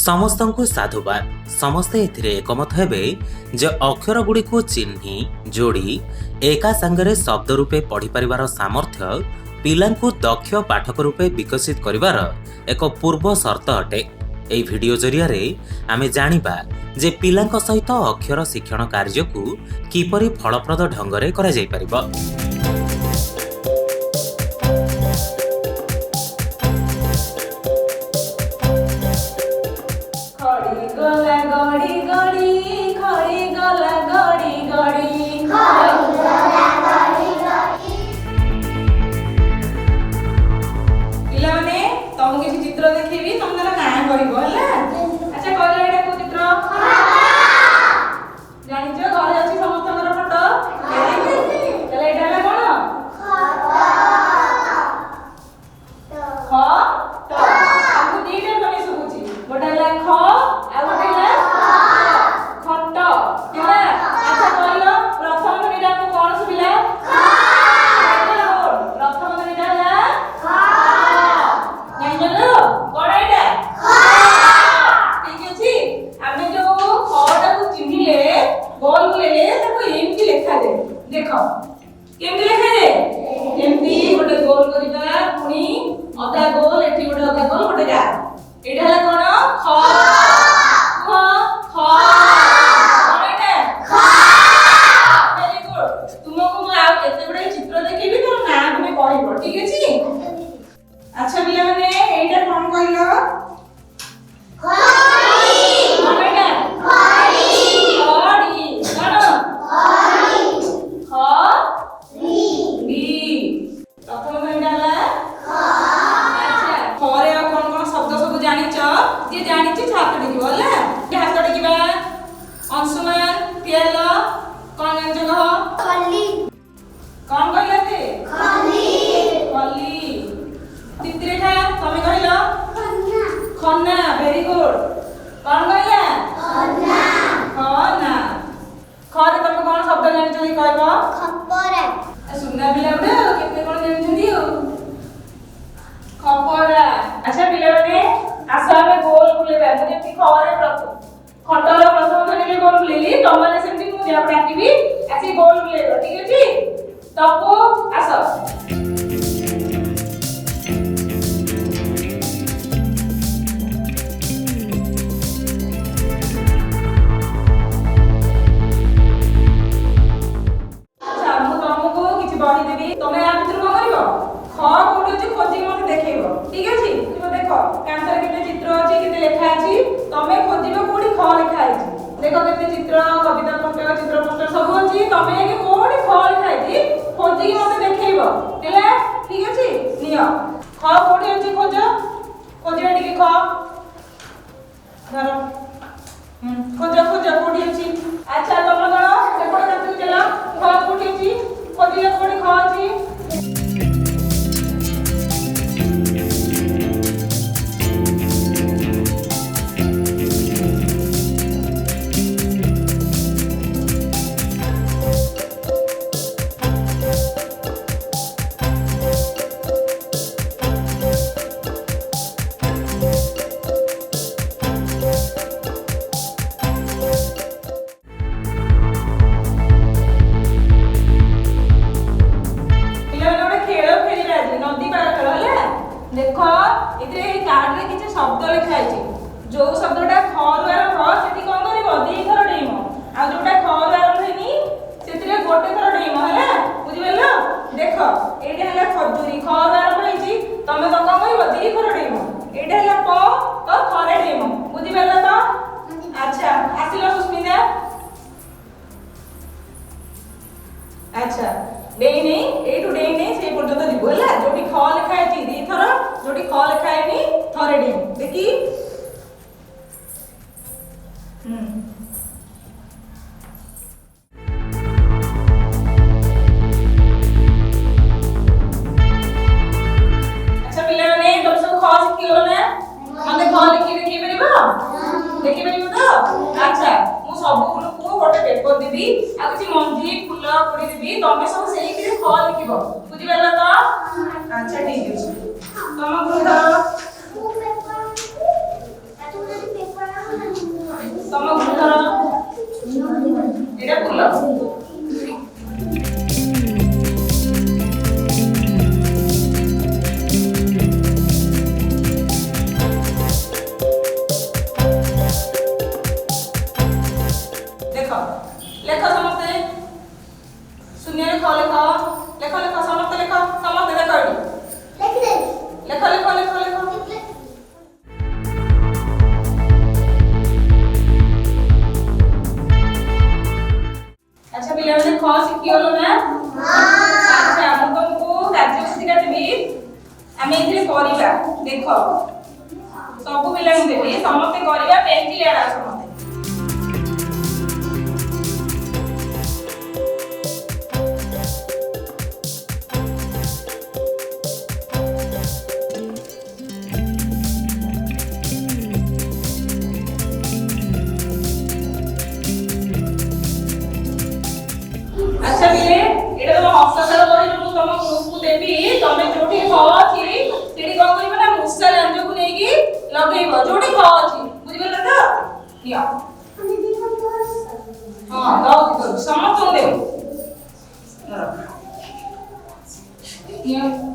ସମସ୍ତଙ୍କୁ ସାଧୁବାଦ। ସମସ୍ତେ ଏଥିରେ ଏକମତ ହେବେ ଯେ ଅକ୍ଷରଗୁଡ଼ିକୁ ଚିହ୍ନି ଯୋଡ଼ି ଏକା ସାଙ୍ଗରେ ଶବ୍ଦ ରୂପେ ପଢ଼ିପାରିବାର ସାମର୍ଥ୍ୟ ପିଲାଙ୍କୁ ଦକ୍ଷ ପାଠକ ରୂପେ ବିକଶିତ କରିବାର ଏକ ପୂର୍ବ ସର୍ତ୍ତ ଅଟେ। ଏହି ଭିଡିଓ ଜରିଆରେ ଆମେ ଜାଣିବା ଯେ ପିଲାଙ୍କ ସହିତ ଅକ୍ଷର ଶିକ୍ଷଣ କାର୍ଯ୍ୟକୁ କିପରି ଫଳପ୍ରଦ ଢଙ୍ଗରେ କରାଯାଇପାରିବ। अच्छा ठीक है। ଲେଖ ଲେଖ ସମସ୍ତେ ଲେଖ ସମସ୍ତେ ଦେଖ ଏଠି ଲେଖ ଲେଖ ଲେଖ ଲେଖ अच्छा पिलाମାନେ ख ଶିଖିଗଲ ନା ଆଚ୍ଛା ମୁଁ ତମକୁ କାର୍ଯ୍ୟସୂଚୀଟା ଦେବି ଆମେ ଏଥିରେ କରିବା ଦେଖ ସବୁ ପିଲାଙ୍କୁ ଦେବି ସମସ୍ତେ କରିବା ପେନ୍ସିଲ ଆଣ ସମସ୍ତେ अच्छा पिले एटा तो हस्तकला बही मु तम ग्रुप को देबी तमे जोठी ख अछि सेठी कोन करिबो ना मुसा लांजो को नेकी लगेइबो जोठी ख अछि बुझिबेला त निया हां दो समस्त देबो निया